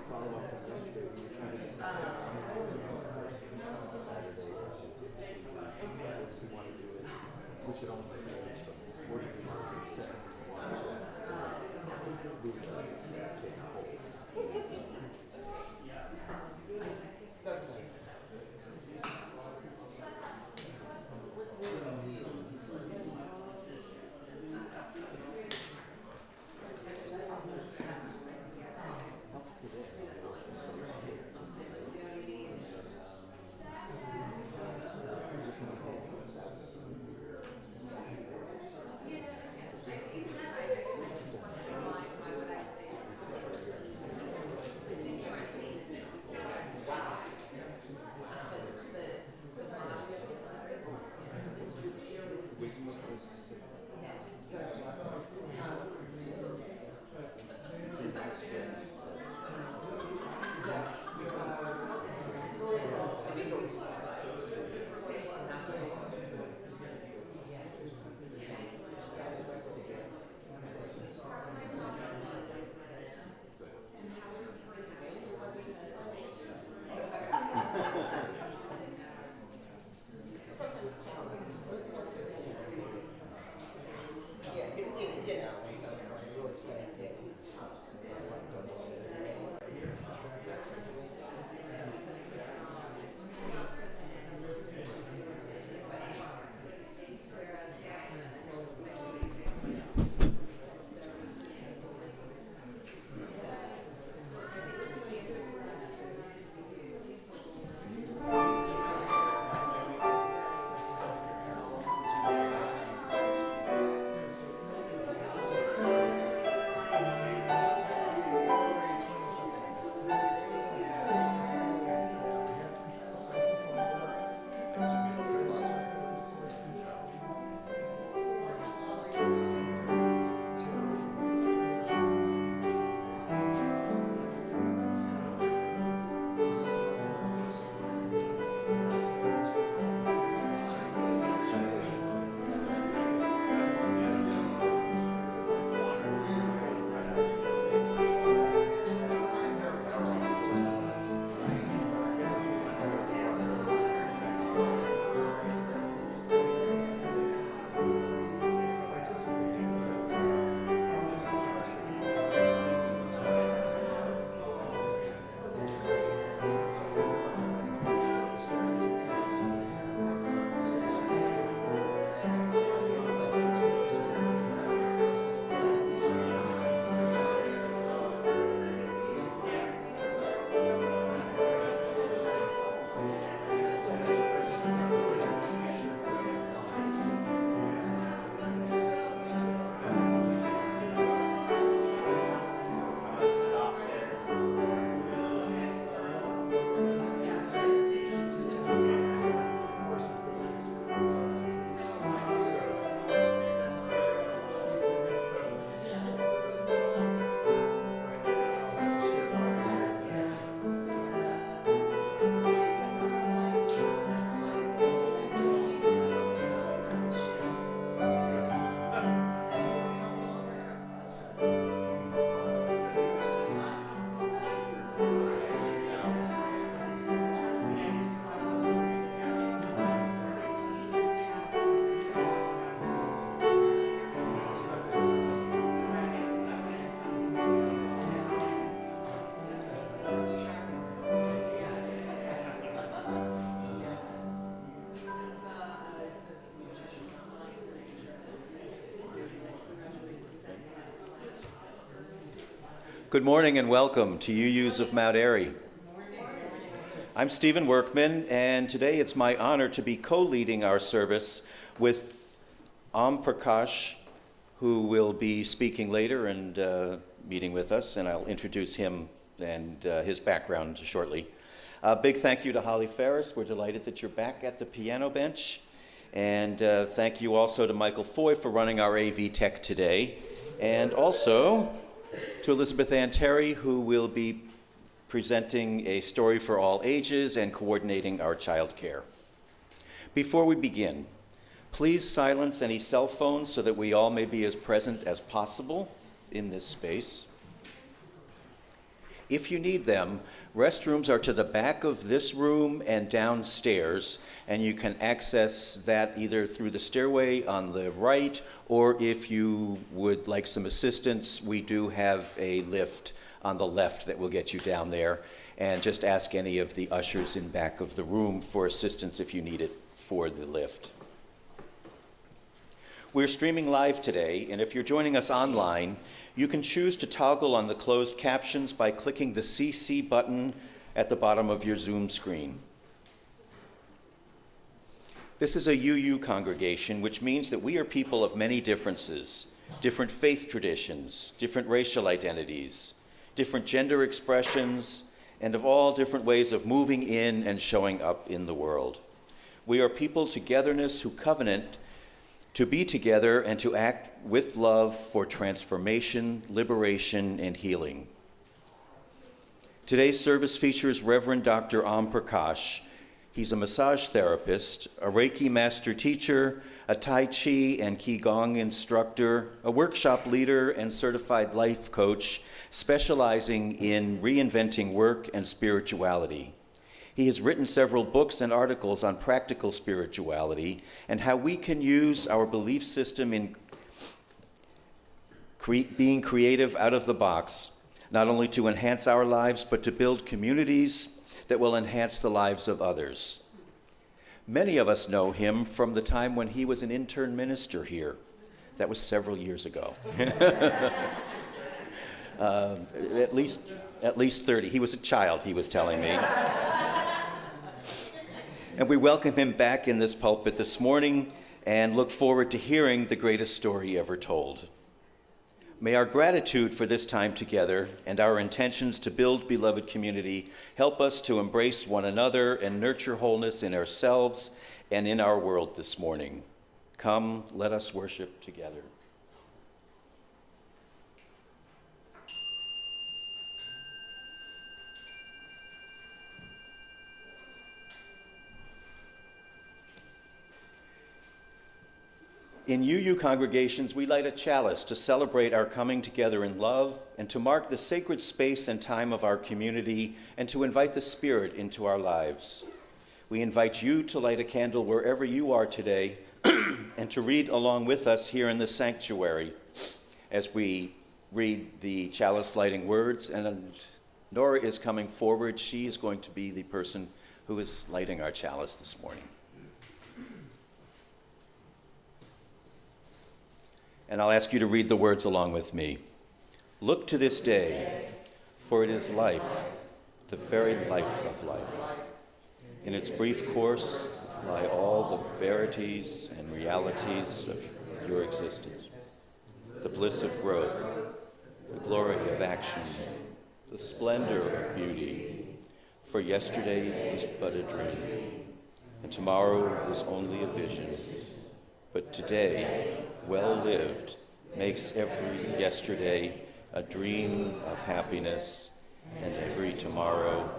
follow-up from yesterday, we were trying to discuss Saturday. We want to do it. We should only do some sporting remarks in a second and watch that. So we would take a poll. Good morning and welcome to UUs of Mount Airy. I'm Stephen Workman, and today it's my honor to be co-leading our service with OmPrakash, who will be speaking later and meeting with us, and I'll introduce him and his background shortly. Big thank you to Holly Ferris. We're delighted that you're back at the piano bench. And thank you also to Michael Foy for running our AV Tech today. And also to Elizabeth Ann Terry, who will be presenting a story for all ages and coordinating our child care. Before we begin, please silence any cell phones so that we all may be as present as possible. in this space. If you need them, restrooms are to the back of this room and downstairs, and you can access that either through the stairway on the right, or if you would like some assistance, we do have a lift on the left that will get you down there. And just ask any of the ushers in back of the room for assistance if you need it for the lift. We're streaming live today, and if you're joining us online, you can choose to toggle on the closed captions by clicking the CC button at the bottom of your Zoom screen. This is a UU congregation, which means that we are people of many differences, different faith traditions, different racial identities, different gender expressions, and of all different ways of moving in and showing up in the world. We are people togetherness who covenant to be together and to act with love for transformation, liberation, and healing. Today's service features Reverend Dr. OmPrakash. He's a massage therapist, a Reiki master teacher, a Tai Chi and Qigong instructor, a workshop leader, and certified life coach, specializing in reinventing work and spirituality. He has written several books and articles on practical spirituality and how we can use our belief system in being creative out of the box, not only to enhance our lives, but to build communities that will enhance the lives of others. Many of us know him from the time when he was an intern minister here. That was several years ago. At least 30. He was a child, he was telling me. And we welcome him back in this pulpit this morning and look forward to hearing the greatest story ever told. May our gratitude for this time together and our intentions to build beloved community help us to embrace one another and nurture wholeness in ourselves and in our world this morning. Come, let us worship together. In UU congregations, we light a chalice to celebrate our coming together in love and to mark the sacred space and time of our community and to invite the Spirit into our lives. We invite you to light a candle wherever you are today and to read along with us here in the sanctuary as we read the chalice lighting words. And Nora is coming forward. She is going to be the person who is lighting our chalice this morning. And I'll ask you to read the words along with me. Look to this day, for it is life, the very life of life. In its brief course lie all the verities and realities of your existence, the bliss of growth, the glory of action, the splendor of beauty. For yesterday was but a dream, and tomorrow was only a vision. But today, well lived, makes every yesterday a dream of happiness, and every tomorrow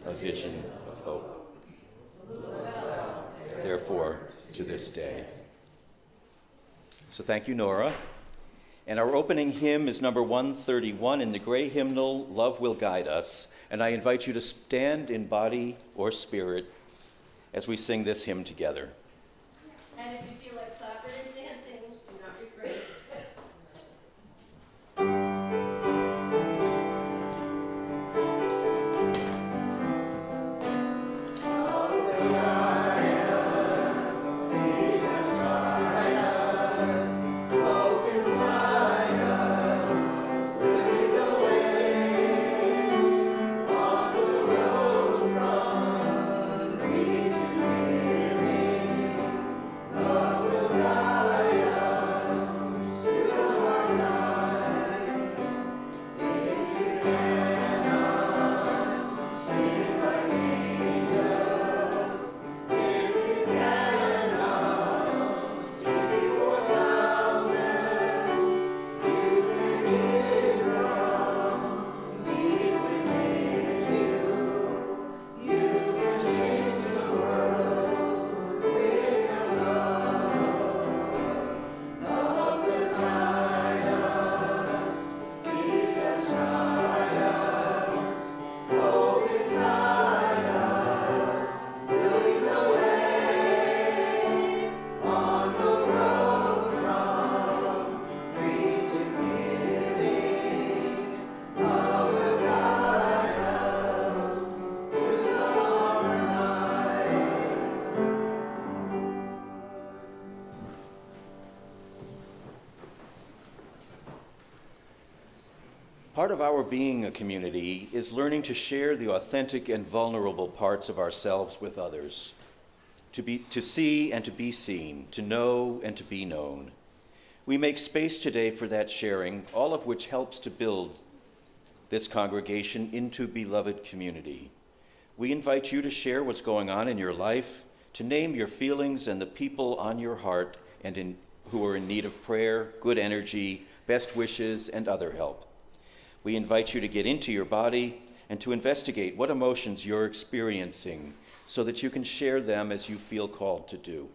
a vision of hope. Therefore, to this day. So thank you, Nora. And our opening hymn is number 131 in the gray hymnal, Love Will Guide Us. And I invite you to stand in body or spirit as we sing this hymn together. And if you feel like clapping and dancing, do not refrain. Love Part of our being a community is learning to share the authentic and vulnerable parts of ourselves with others, to see and to be seen, to know and to be known. We make space today for that sharing, all of which helps to build this congregation into beloved community. We invite you to share what's going on in your life, to name your feelings and the people on your heart and who are in need of prayer, good energy, best wishes, and other help. We invite you to get into your body and to investigate what emotions you're experiencing so that you can share them as you feel called to do.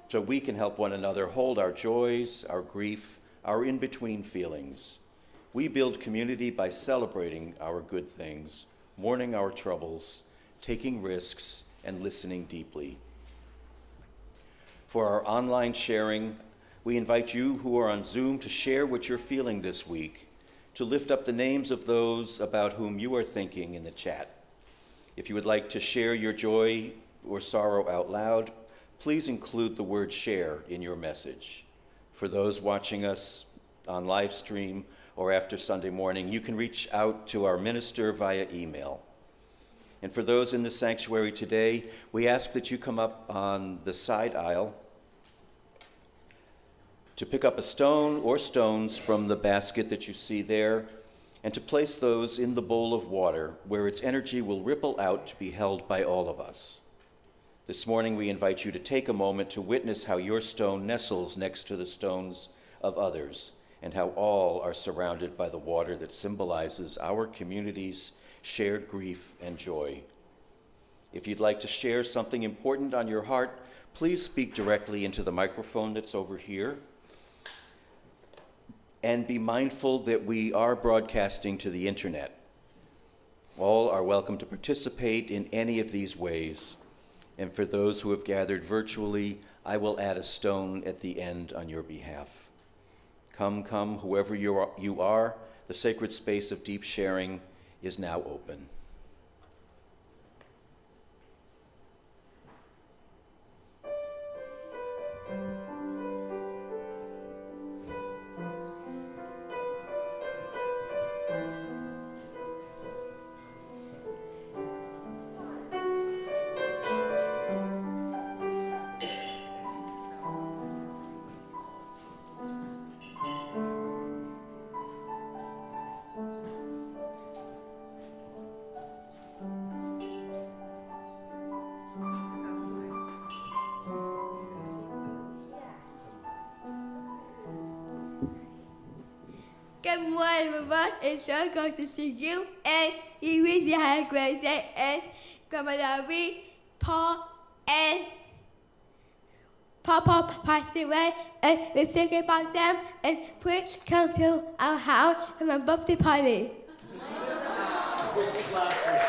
So we can help one another hold our joys, our grief, our in-between feelings. We build community by celebrating our good things, mourning our troubles, taking risks, and listening deeply. For our online sharing, we invite you who are on Zoom to share what you're feeling this week, to lift up the names of those about whom you are thinking in the chat. If you would like to share your joy or sorrow out loud, please include the word share in your message. For those watching us on live stream or after Sunday morning, you can reach out to our minister via email. And for those in the sanctuary today, we ask that you come up on the side aisle to pick up a stone or stones from the basket that you see there, and to place those in the bowl of water where its energy will ripple out to be held by all of us. This morning we invite you to take a moment to witness how your stone nestles next to the stones of others, and how all are surrounded by the water that symbolizes our community's shared grief and joy. If you'd like to share something important on your heart, please speak directly into the microphone that's over here. And be mindful that we are broadcasting to the internet. All are welcome to participate in any of these ways. And for those who have gathered virtually, I will add a stone at the end on your behalf. Come, whoever you are, the sacred space of deep sharing is now open. Good morning, everyone. It's so good to see you, and you really had a great day. And Grandma Larry, Paul, and Papa passed away, and we're thinking about them. And please come to our house for my birthday party. Which was last week.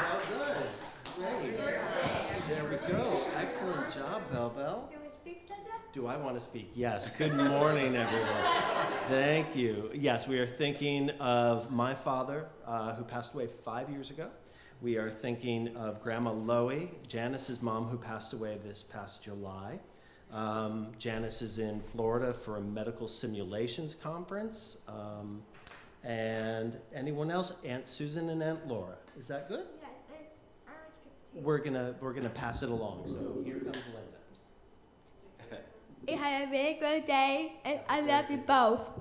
Oh, good. Great. There we go. Excellent job, Bell Bell. Do I want to speak? Yes. Good morning, everyone. Thank you. Yes, we are thinking of my father, who passed away 5 years ago. We are thinking of Grandma Loie, Janice's mom, who passed away this past July. Janice is in Florida for a medical simulations conference. And anyone else? Aunt Susan and Aunt Laura. Is that good? Yes, We're gonna pass it along. So here comes Linda. you had a very good day, and I love you both.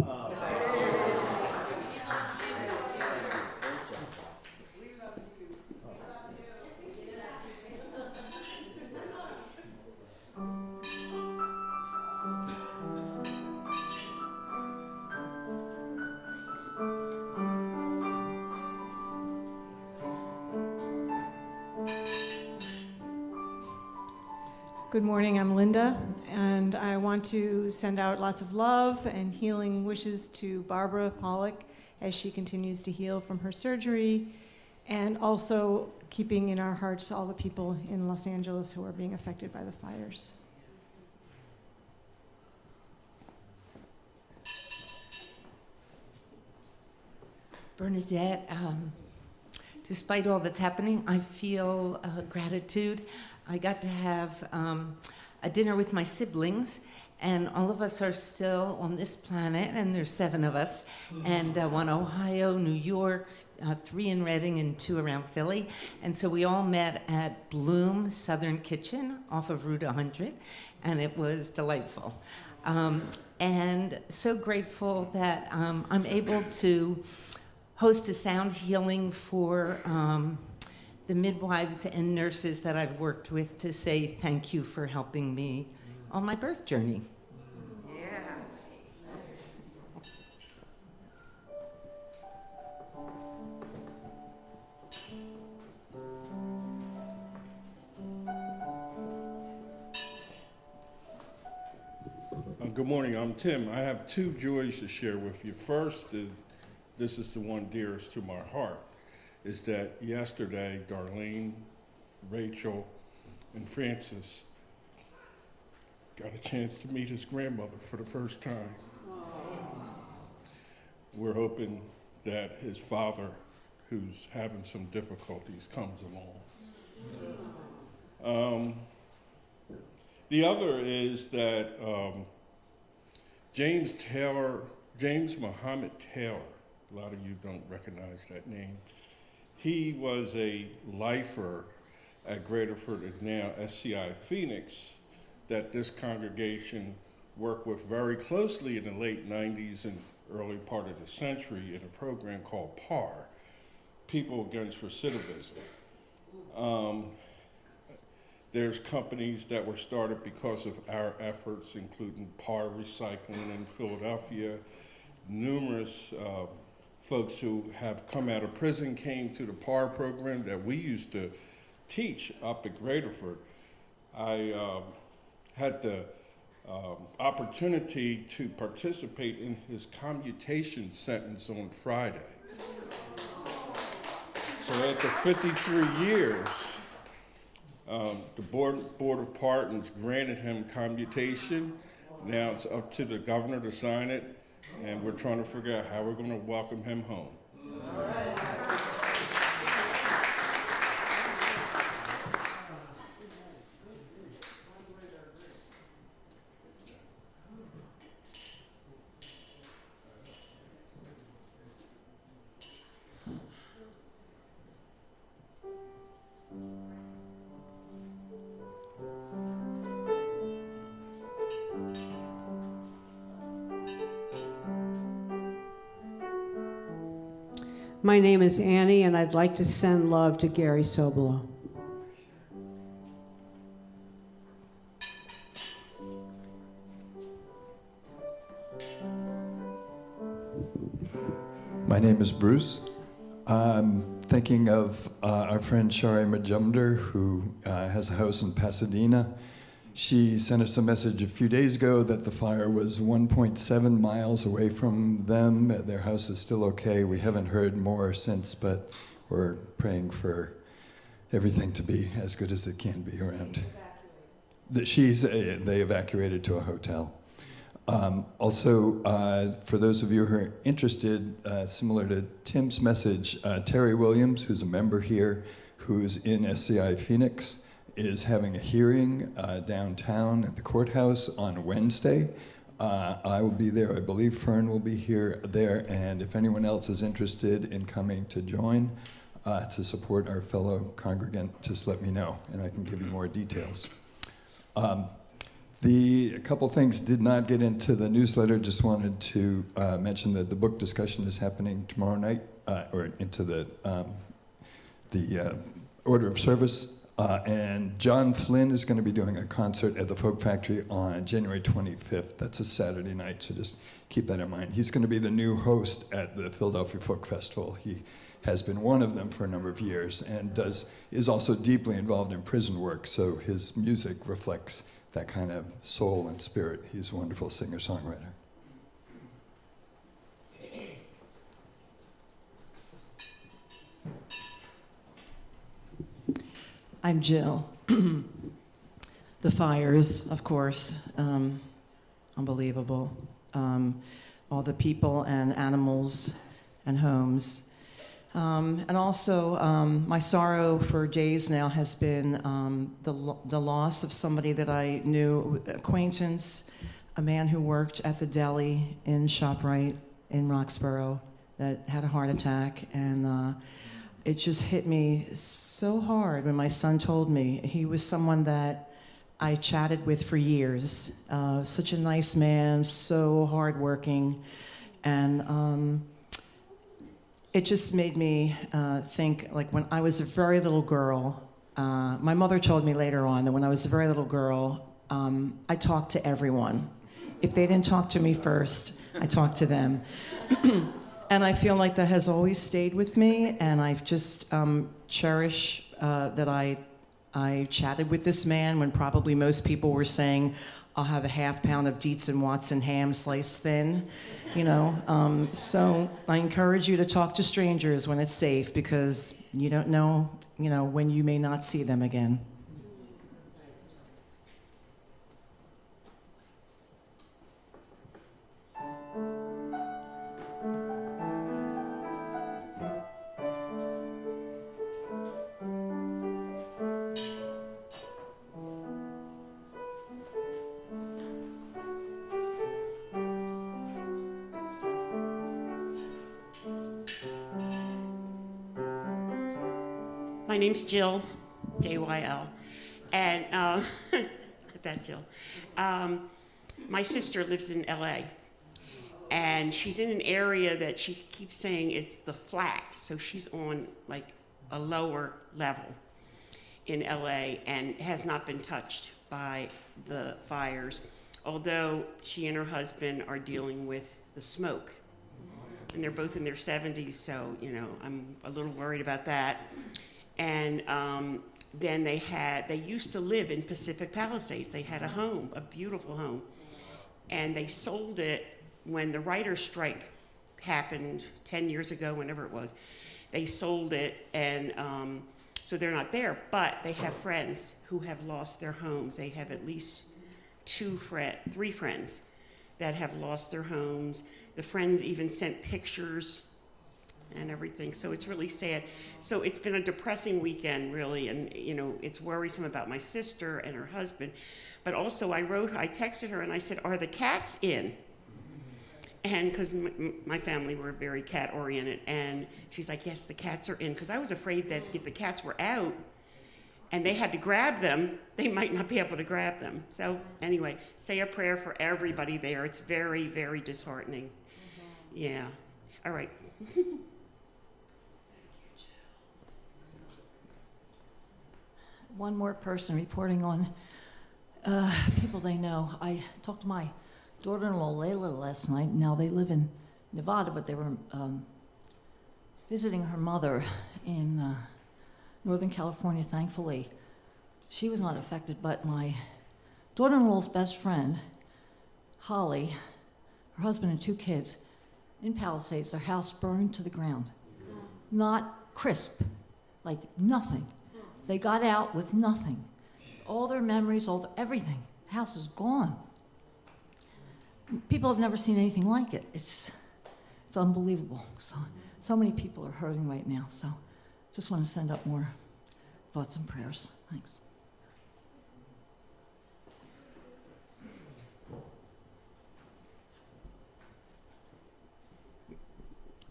Good morning, I'm Linda, and I want to send out lots of love and healing wishes to Barbara Pollock as she continues to heal from her surgery, and also keeping in our hearts all the people in Los Angeles who are being affected by the fires. Bernadette, despite all that's happening, I feel gratitude. I got to have a dinner with my siblings, And all of us are still on this planet, and there's 7 of us, and 1 Ohio, New York, 3 in Reading, and 2 around Philly. And so we all met at Bloom Southern Kitchen off of Route 100, and it was delightful. And so grateful that I'm able to host a sound healing for the midwives and nurses that I've worked with to say thank you for helping me on my birth journey. Good morning, I'm Tim. I have 2 joys to share with you. First, this is the one dearest to my heart, is that yesterday, Darlene, Rachel, and Francis got a chance to meet his grandmother for the first time. We're hoping that his father, who's having some difficulties, comes along. The other is that James Muhammad Taylor, a lot of you don't recognize that name. He was a lifer at Graterford and now SCI Phoenix that this congregation worked with very closely in the late 90s and early part of the century in a program called PAR, People Against Recidivism. There's companies that were started because of our efforts, including PAR Recycling in Philadelphia. Numerous folks who have come out of prison came to the PAR program that we used to teach up at Graterford. I had the opportunity to participate in his commutation sentence on Friday. So after 53 years, the Board of Pardons granted him commutation. Now it's up to the governor to sign it, and we're trying to figure out how we're going to welcome him home. My name is Annie, and I'd like to send love to Gary Sobolo. My name is Bruce. I'm thinking of our friend Shari Majumder, who has a house in Pasadena. She sent us a message a few days ago that the fire was 1.7 miles away from them. Their house is still okay. We haven't heard more since, but we're praying for everything to be as good as it can be around. They evacuated to a hotel. Also, for those of you who are interested, similar to Tim's message, Terry Williams, who's a member here, who's in SCI Phoenix, is having a hearing downtown at the courthouse on Wednesday. I will be there. I believe Fern will be there, and if anyone else is interested in coming to join to support our fellow congregant, just let me know, and I can give you more details. A couple things did not get into the newsletter. Just wanted to mention that the book discussion is happening tomorrow night, or into the order of service. And John Flynn is going to be doing a concert at the Folk Factory on January 25th. That's a Saturday night, so just keep that in mind. He's going to be the new host at the Philadelphia Folk Festival. He has been one of them for a number of years and is also deeply involved in prison work, so his music reflects that kind of soul and spirit. He's a wonderful singer-songwriter. I'm Jill. The fires, of course, unbelievable. All the people and animals and homes. And also, my sorrow for days now has been the loss of somebody that I knew, acquaintance, a man who worked at the deli in ShopRite in Roxborough that had a heart attack, and it just hit me so hard when my son told me. He was someone that I chatted with for years. Such a nice man, so hardworking, and it just made me think, like when I was a very little girl, my mother told me later on that when I was a very little girl, I talked to everyone. If they didn't talk to me first, I talked to them. And I feel like that has always stayed with me, and I've just cherish that I chatted with this man when probably most people were saying, I'll have a half pound of Dietz and Watson ham sliced thin, you know. So I encourage you to talk to strangers when it's safe, because you don't know, you know, when you may not see them again. My name's Jill, J-Y-L, and that Jill. My sister lives in LA, and she's in an area that she keeps saying it's the flat, so she's on like a lower level in LA and has not been touched by the fires, although she and her husband are dealing with the smoke. And they're both in their 70s, so, you know, I'm a little worried about that. And then they used to live in Pacific Palisades. They had a home, a beautiful home. And they sold it when the writer's strike happened 10 years ago, whenever it was. They sold it, and so they're not there. But they have friends who have lost their homes. They have at least three friends that have lost their homes. The friends even sent pictures and everything, so it's really sad. So it's been a depressing weekend, really, and you know, it's worrisome about my sister and her husband. But also, I texted her and I said, "Are the cats in?" And because my family were very cat oriented, and she's like, "Yes, the cats are in," because I was afraid that if the cats were out and they had to grab them, they might not be able to grab them. So anyway, say a prayer for everybody there. It's very, very disheartening. Yeah. All right. One more person reporting on people they know. I talked to my daughter-in-law, Layla, last night. Now they live in Nevada, but they were visiting her mother in Northern California, thankfully. She was not affected, but my daughter-in-law's best friend, Holly, her husband and 2 kids, in Palisades, their house burned to the ground. Not crisp, like nothing. They got out with nothing. All their memories, everything. The house is gone. People have never seen anything like it. It's unbelievable. So many people are hurting right now. So just want to send up more thoughts and prayers. Thanks.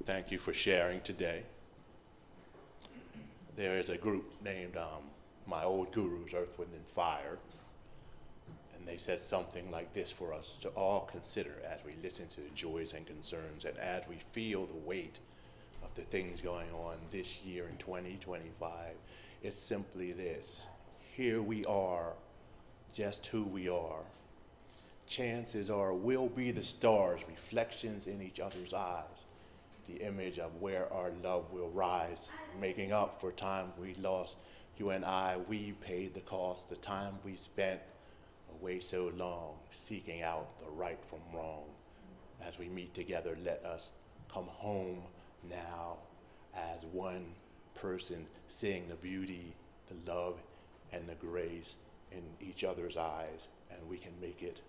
Thank you for sharing today. There is a group named My Old Gurus, Earth, Wind, and Fire, and they said something like this for us to all consider as we listen to the joys and concerns and as we feel the weight of the things going on this year in 2025. It's simply this: here we are, just who we are. Chances are we'll be the stars, reflections in each other's eyes, the image of where our love will rise, making up for time we lost. You and I, we paid the cost, the time we spent away so long, seeking out the right from wrong. As we meet together, let us come home now as one person, seeing the beauty, the love, and the grace in each other's eyes, and we can make it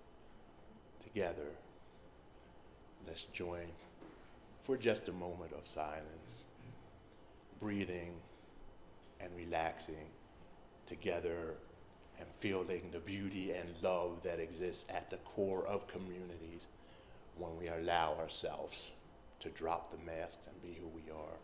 together. Let's join for just a moment of silence, breathing and relaxing together and feeling the beauty and love that exists at the core of communities when we allow ourselves to drop the masks and be who we are.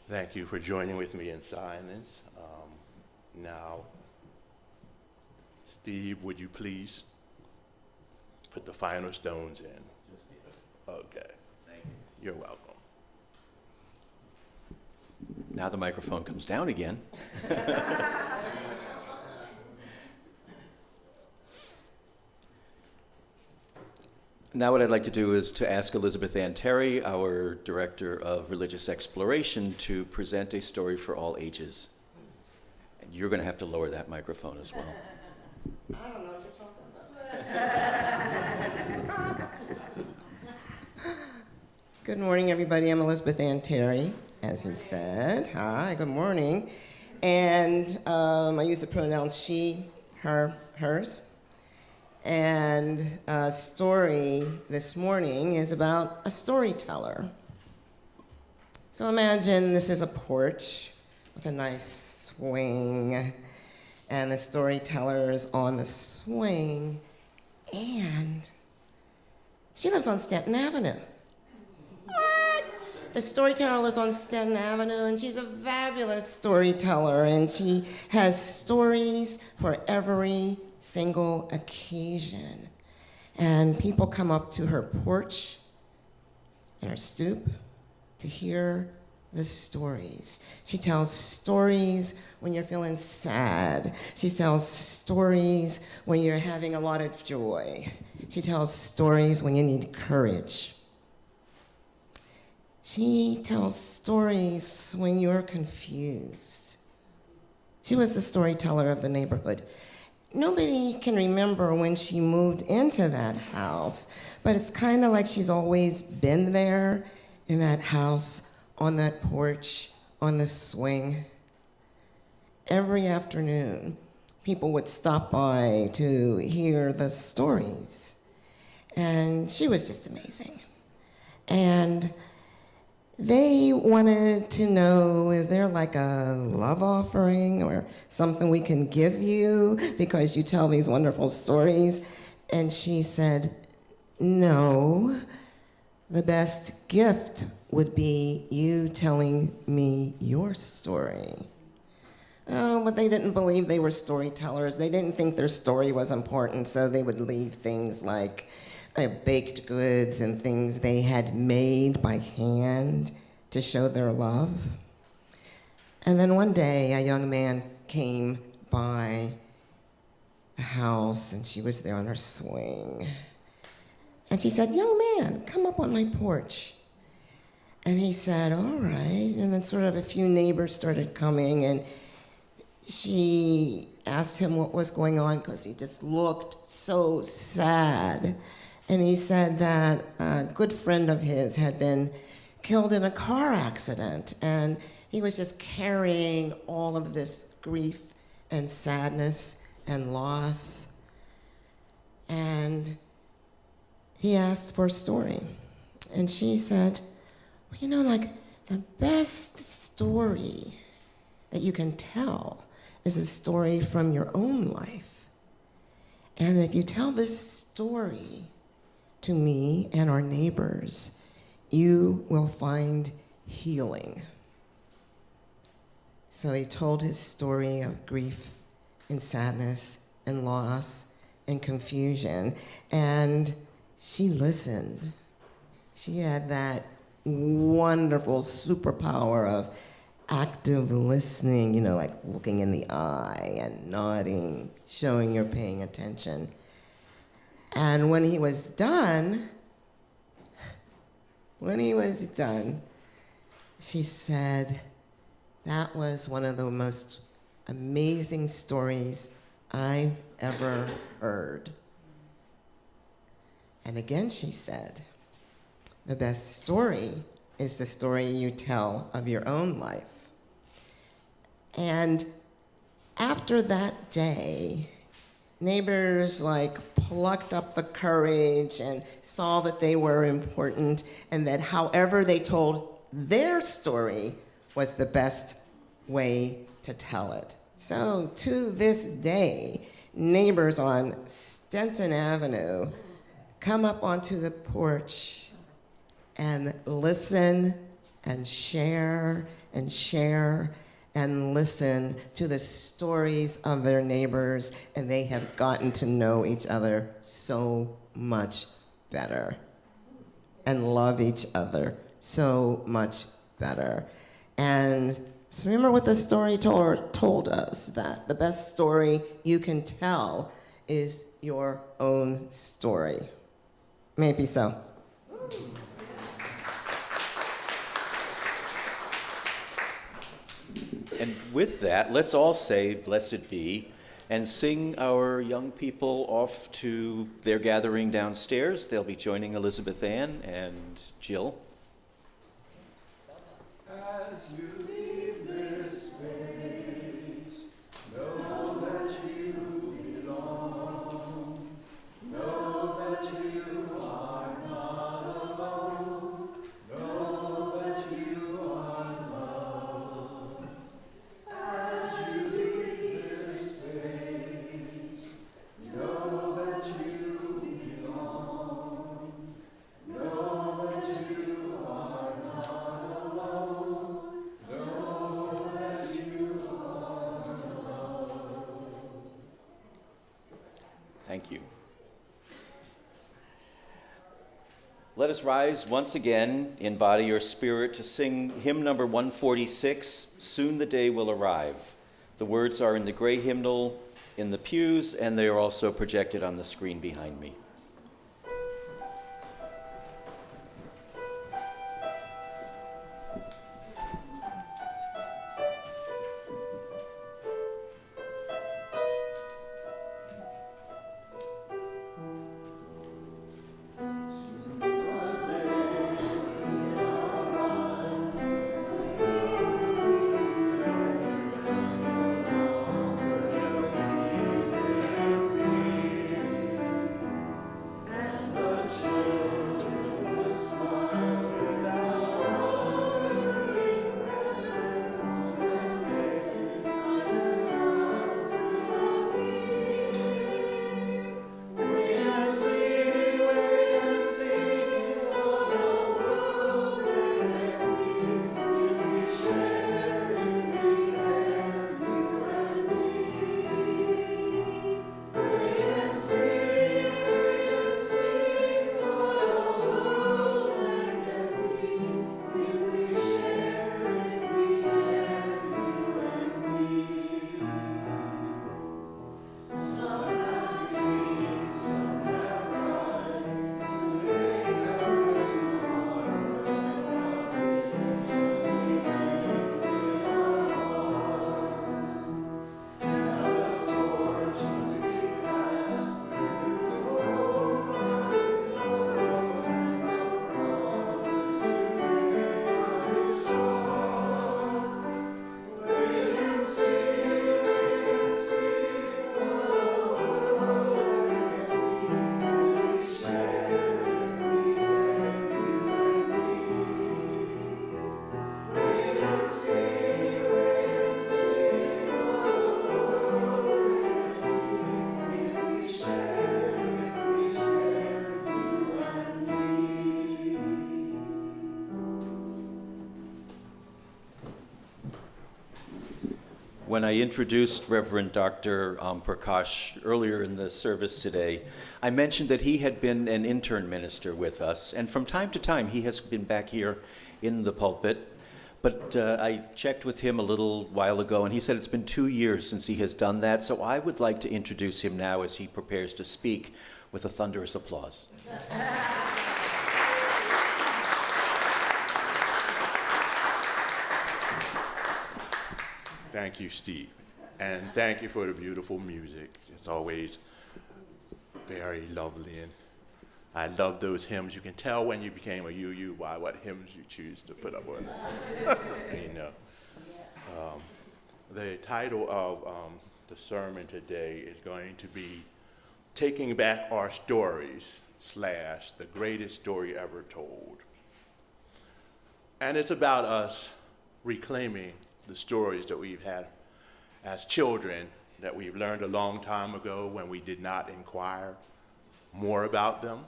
Thank you for joining with me in silence. Now, Steve, would you please put the final stones in? Okay. Thank you. You're welcome. Now the microphone comes down again. Now what I'd like to do is to ask Elizabeth Ann Terry, our Director of Religious Exploration, to present a story for all ages. And you're going to have to lower that microphone as well. I don't know what you're talking about. Good morning, everybody. I'm Elizabeth Ann Terry, as he said. Hi, good morning. And I use the pronouns she, her, hers. And a story this morning is about a storyteller. So imagine this is a porch with a nice swing, and the storyteller is on the swing, and she lives on Stanton Avenue. What? The storyteller lives on Stanton Avenue, and she's a fabulous storyteller, and she has stories for every single occasion. And people come up to her porch and her stoop to hear the stories. She tells stories when you're feeling sad. She tells stories when you're having a lot of joy. She tells stories when you need courage. She tells stories when you're confused. She was the storyteller of the neighborhood. Nobody can remember when she moved into that house, but it's kind of like she's always been there in that house, on that porch, on the swing. Every afternoon, people would stop by to hear the stories, and she was just amazing. And they wanted to know, is there like a love offering or something we can give you because you tell these wonderful stories? And she said, no, the best gift would be you telling me your story. Oh, but they didn't believe they were storytellers. They didn't think their story was important, so they would leave things like baked goods and things they had made by hand to show their love. And then one day, a young man came by the house, and she was there on her swing. And she said, young man, come up on my porch. And he said, all right. And then sort of a few neighbors started coming, and she asked him what was going on because he just looked so sad. And he said that a good friend of his had been killed in a car accident, and he was just carrying all of this grief and sadness and loss. And he asked for a story. And she said, well, you know, like the best story that you can tell is a story from your own life. And if you tell this story to me and our neighbors, you will find healing. So he told his story of grief and sadness and loss and confusion, and she listened. She had that wonderful superpower of active listening, you know, like looking in the eye and nodding, showing you're paying attention. And when he was done, she said, that was one of the most amazing stories I've ever heard. And again, she said, the best story is the story you tell of your own life. And after that day, neighbors plucked up the courage and saw that they were important and that however they told their story was the best way to tell it. So to this day, neighbors on Stenton Avenue come up onto the porch and listen and share and share and listen to the stories of their neighbors, and they have gotten to know each other so much better and love each other so much better. And so remember what the story told us, that the best story you can tell is your own story. May it be so. And with that, let's all say, "Blessed be," and sing our young people off to their gathering downstairs. They'll be joining Elizabeth Ann and Jill. As you leave this space, know that you belong. Know that you are not alone. Know that you are loved. As you leave this space, know that you belong. Know that you are not alone. Know that you are loved. Thank you. Let us rise once again in body or spirit to sing hymn number 146, "Soon the Day Will Arrive." The words are in the gray hymnal in the pews, and they are also projected on the screen behind me. When I introduced Reverend Dr. OmPrakash earlier in the service today, I mentioned that he had been an intern minister with us, and from time to time he has been back here in the pulpit. But I checked with him a little while ago, and he said it's been 2 years since he has done that, so I would like to introduce him now as he prepares to speak with a thunderous applause. Thank you, Steve. And thank you for the beautiful music. It's always very lovely. And I love those hymns. You can tell when you became a UU by what hymns you choose to put up on it. You know. The title of the sermon today is going to be Taking Back Our Stories / The Greatest Story Ever Told. And it's about us reclaiming the stories that we've had as children that we've learned a long time ago when we did not inquire more about them.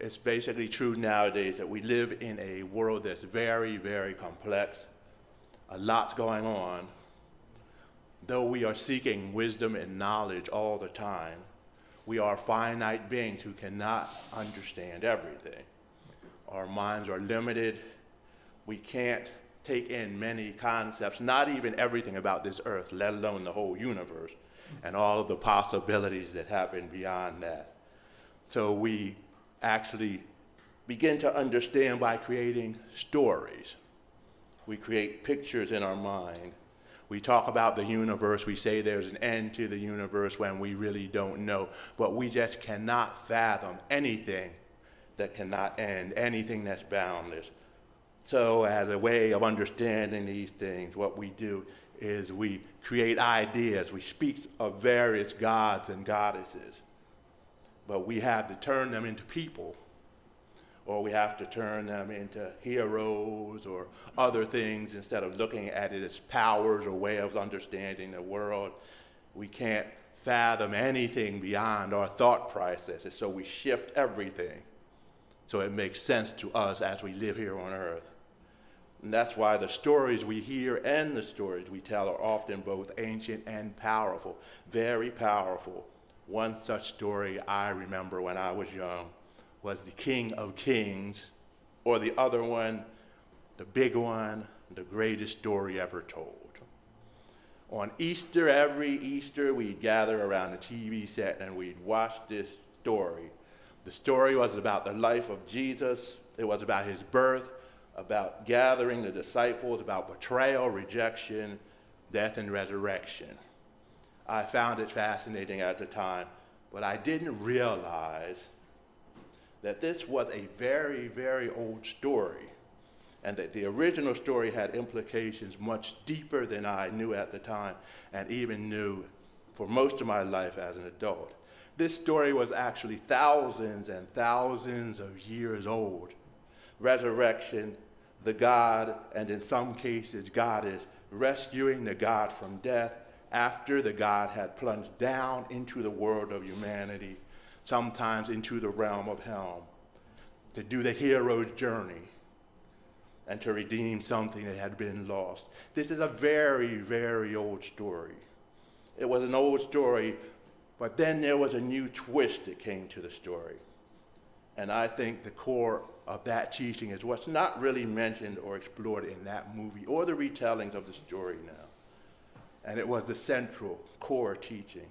It's basically true nowadays that we live in a world that's very, very complex. A lot's going on. Though we are seeking wisdom and knowledge all the time, we are finite beings who cannot understand everything. Our minds are limited. We can't take in many concepts, not even everything about this earth, let alone the whole universe, and all of the possibilities that happen beyond that. So we actually begin to understand by creating stories. We create pictures in our mind. We talk about the universe. We say there's an end to the universe when we really don't know. But we just cannot fathom anything that cannot end, anything that's boundless. So as a way of understanding these things, what we do is we create ideas. We speak of various gods and goddesses. But we have to turn them into people, or we have to turn them into heroes or other things instead of looking at it as powers or way of understanding the world. We can't fathom anything beyond our thought processes, so we shift everything so it makes sense to us as we live here on earth. And that's why the stories we hear and the stories we tell are often both ancient and powerful, very powerful. One such story I remember when I was young was the King of Kings, or the other one, the big one, the greatest story ever told. On Easter, every Easter, we'd gather around the TV set and we'd watch this story. The story was about the life of Jesus. It was about his birth, about gathering the disciples, about betrayal, rejection, death, and resurrection. I found it fascinating at the time, but I didn't realize that this was a very, very old story, and that the original story had implications much deeper than I knew at the time, and even knew for most of my life as an adult. This story was actually thousands and thousands of years old. Resurrection, the God, and in some cases goddess, rescuing the God from death after the God had plunged down into the world of humanity, sometimes into the realm of hell, to do the hero's journey and to redeem something that had been lost. This is a very, very old story. It was an old story, but then there was a new twist that came to the story. And I think the core of that teaching is what's not really mentioned or explored in that movie or the retellings of the story now. And it was the central core teaching.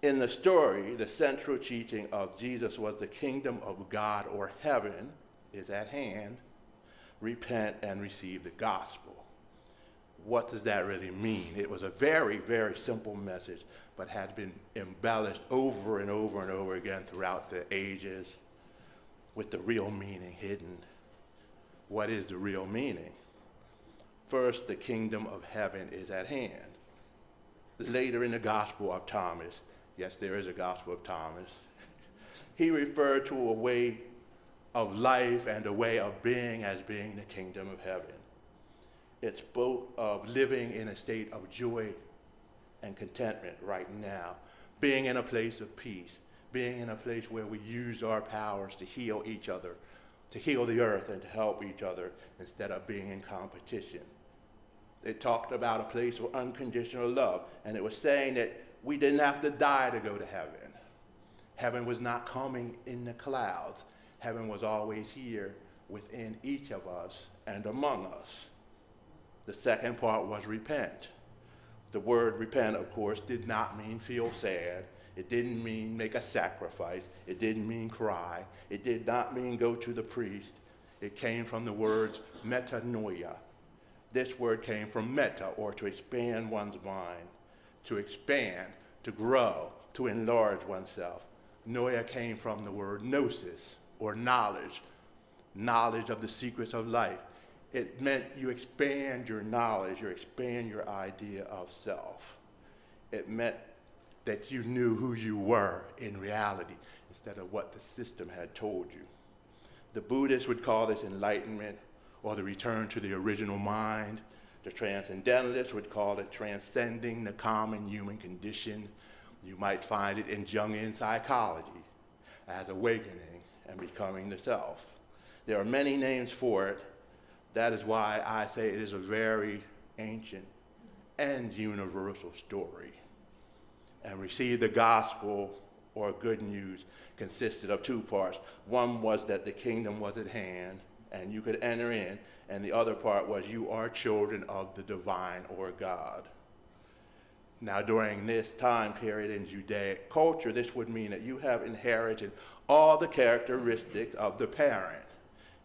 In the story, the central teaching of Jesus was the kingdom of God, or heaven, is at hand. Repent and receive the gospel. What does that really mean? It was a very, very simple message, but had been embellished over and over and over again throughout the ages with the real meaning hidden. What is the real meaning? First, the kingdom of heaven is at hand. Later in the Gospel of Thomas, yes, there is a Gospel of Thomas, he referred to a way of life and a way of being as being the kingdom of heaven. It spoke of living in a state of joy and contentment right now, being in a place of peace, being in a place where we use our powers to heal each other, to heal the earth and to help each other instead of being in competition. It talked about a place of unconditional love, and it was saying that we didn't have to die to go to heaven. Heaven was not coming in the clouds. Heaven was always here within each of us and among us. The second part was repent. The word repent, of course, did not mean feel sad. It didn't mean make a sacrifice. It didn't mean cry. It did not mean go to the priest. It came from the words metanoia. This word came from meta, or to expand one's mind, to expand, to grow, to enlarge oneself. Noia came from the word gnosis, or knowledge, knowledge of the secrets of life. It meant you expand your knowledge, you expand your idea of self. It meant that you knew who you were in reality instead of what the system had told you. The Buddhists would call this enlightenment or the return to the original mind. The Transcendentalists would call it transcending the common human condition. You might find it in Jungian psychology as awakening and becoming the self. There are many names for it. That is why I say it is a very ancient and universal story. And we see the gospel, or good news, consisted of two parts. One was that the kingdom was at hand and you could enter in, and the other part was you are children of the divine, or God. Now, during this time period in Judaic culture, this would mean that you have inherited all the characteristics of the parent,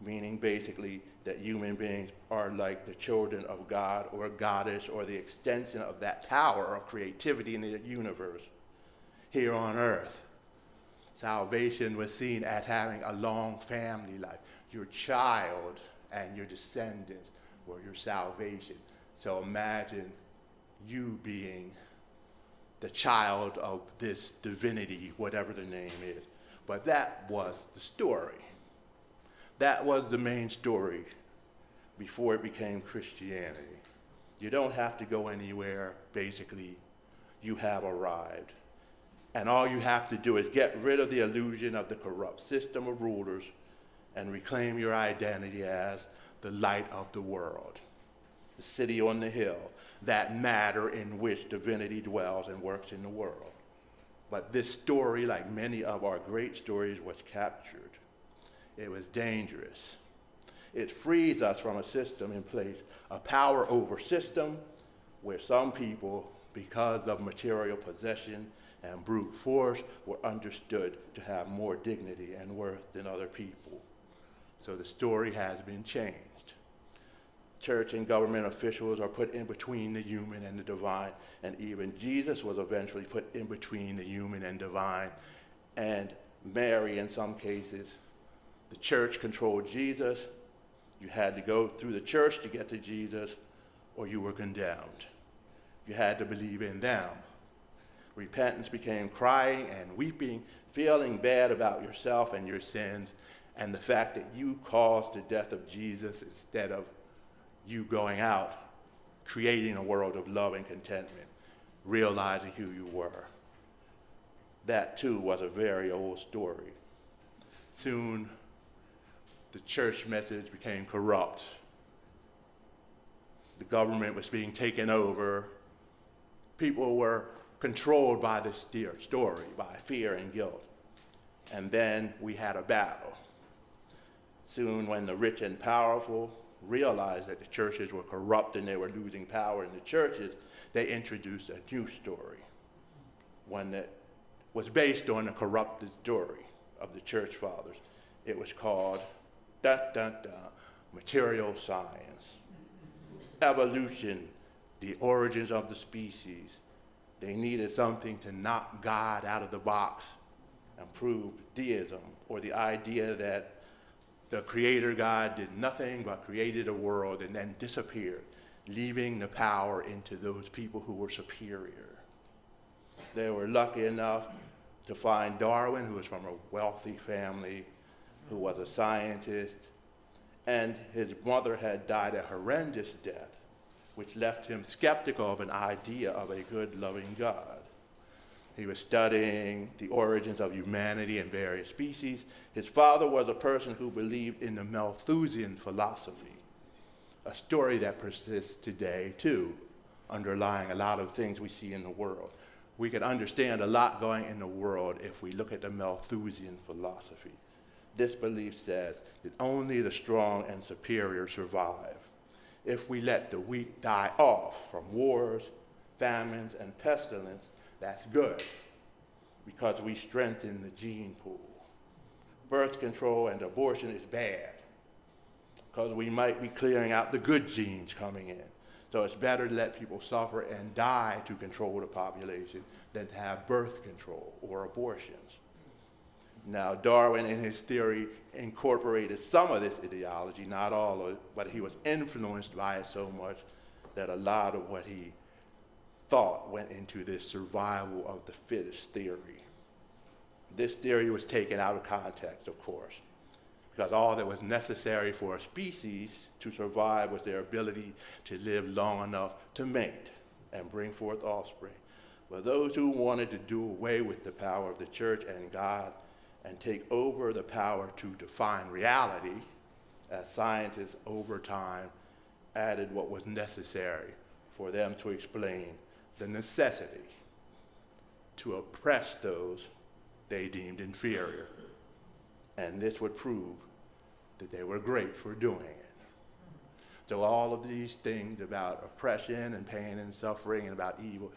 meaning basically that human beings are like the children of God or goddess, or the extension of that power of creativity in the universe here on earth. Salvation was seen as having a long family life. Your child and your descendants were your salvation. So imagine you being the child of this divinity, whatever the name is. But that was the story. That was the main story before it became Christianity. You don't have to go anywhere. Basically, you have arrived. And all you have to do is get rid of the illusion of the corrupt system of rulers and reclaim your identity as the light of the world, the city on the hill, that matter in which divinity dwells and works in the world. But this story, like many of our great stories, was captured. It was dangerous. It frees us from a system in place, a power over system where some people, because of material possession and brute force, were understood to have more dignity and worth than other people. So the story has been changed. Church and government officials are put in between the human and the divine, and even Jesus was eventually put in between the human and divine. And Mary, in some cases, the church controlled Jesus. You had to go through the church to get to Jesus, or you were condemned. You had to believe in them. Repentance became crying and weeping, feeling bad about yourself and your sins, and the fact that you caused the death of Jesus instead of you going out, creating a world of love and contentment, realizing who you were. That too was a very old story. Soon, the church message became corrupt. The government was being taken over. People were controlled by this story, by fear and guilt. And then we had a battle. Soon, when the rich and powerful realized that the churches were corrupt and they were losing power in the churches, they introduced a new story, one that was based on the corrupted story of the church fathers. It was called material science, evolution, the origins of the species. They needed something to knock God out of the box and prove deism, or the idea that the creator God did nothing but created a world and then disappeared, leaving the power into those people who were superior. They were lucky enough to find Darwin, who was from a wealthy family, who was a scientist, and his mother had died a horrendous death, which left him skeptical of an idea of a good, loving God. He was studying the origins of humanity and various species. His father was a person who believed in the Malthusian philosophy, a story that persists today too, underlying a lot of things we see in the world. We can understand a lot going in the world if we look at the Malthusian philosophy. This belief says that only the strong and superior survive. If we let the weak die off from wars, famines, and pestilence, that's good, because we strengthen the gene pool. Birth control and abortion is bad, because we might be clearing out the good genes coming in. So it's better to let people suffer and die to control the population than to have birth control or abortions. Now, Darwin in his theory incorporated some of this ideology, not all of it, but he was influenced by it so much that a lot of what he thought went into this survival of the fittest theory. This theory was taken out of context, of course, because all that was necessary for a species to survive was their ability to live long enough to mate and bring forth offspring. But those who wanted to do away with the power of the church and God and take over the power to define reality, as scientists over time added what was necessary for them to explain the necessity to oppress those they deemed inferior. And this would prove that they were great for doing it. So all of these things about oppression and pain and suffering and about evil,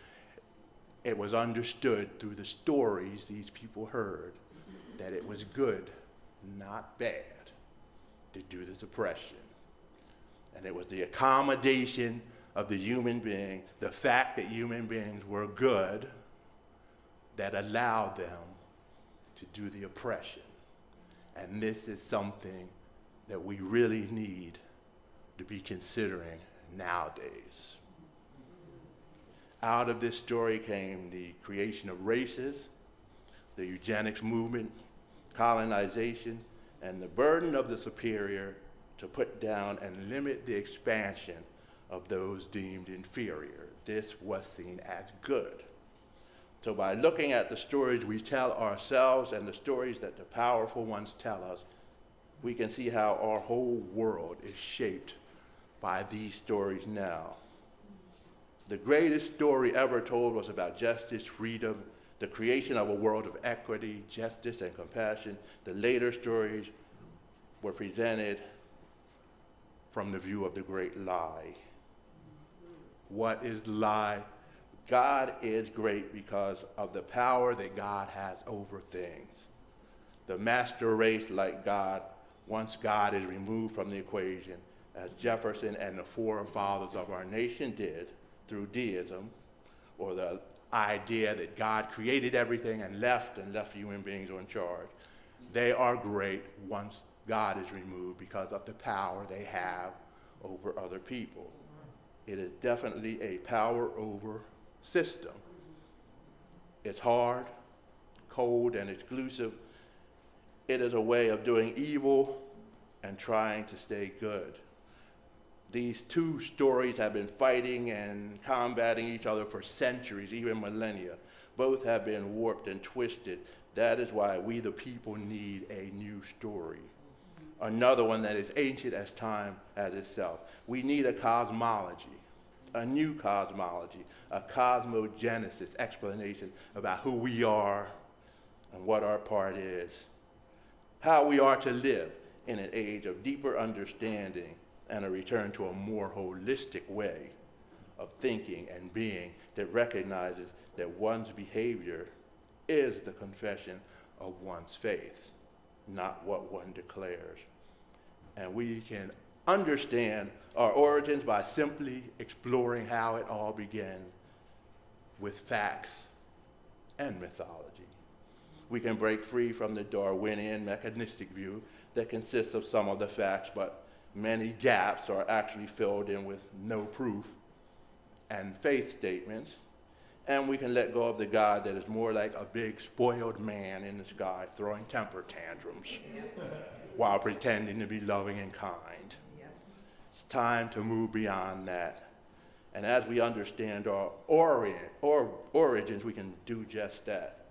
it was understood through the stories these people heard that it was good, not bad, to do this oppression. And it was the accommodation of the human being, the fact that human beings were good, that allowed them to do the oppression. And this is something that we really need to be considering nowadays. Out of this story came the creation of races, the eugenics movement, colonization, and the burden of the superior to put down and limit the expansion of those deemed inferior. This was seen as good. So by looking at the stories we tell ourselves and the stories that the powerful ones tell us, we can see how our whole world is shaped by these stories now. The greatest story ever told was about justice, freedom, the creation of a world of equity, justice, and compassion. The later stories were presented from the view of the great lie. What is the lie? God is great because of the power that God has over things. The master race, like God, once God is removed from the equation, as Jefferson and the forefathers of our nation did through deism, or the idea that God created everything and left human beings in charge. They are great once God is removed because of the power they have over other people. It is definitely a power over system. It's hard, cold, and exclusive. It is a way of doing evil and trying to stay good. These two stories have been fighting and combating each other for centuries, even millennia. Both have been warped and twisted. That is why we, the people, need a new story. Another one that is ancient as time as itself. We need a cosmology, a new cosmology, a cosmogenesis explanation about who we are and what our part is, how we are to live in an age of deeper understanding and a return to a more holistic way of thinking and being that recognizes that one's behavior is the confession of one's faith, not what one declares. And we can understand our origins by simply exploring how it all began with facts and mythology. We can break free from the Darwinian mechanistic view that consists of some of the facts, but many gaps are actually filled in with no proof and faith statements. And we can let go of the God that is more like a big spoiled man in the sky throwing temper tantrums while pretending to be loving and kind. It's time to move beyond that. And as we understand our origins, we can do just that.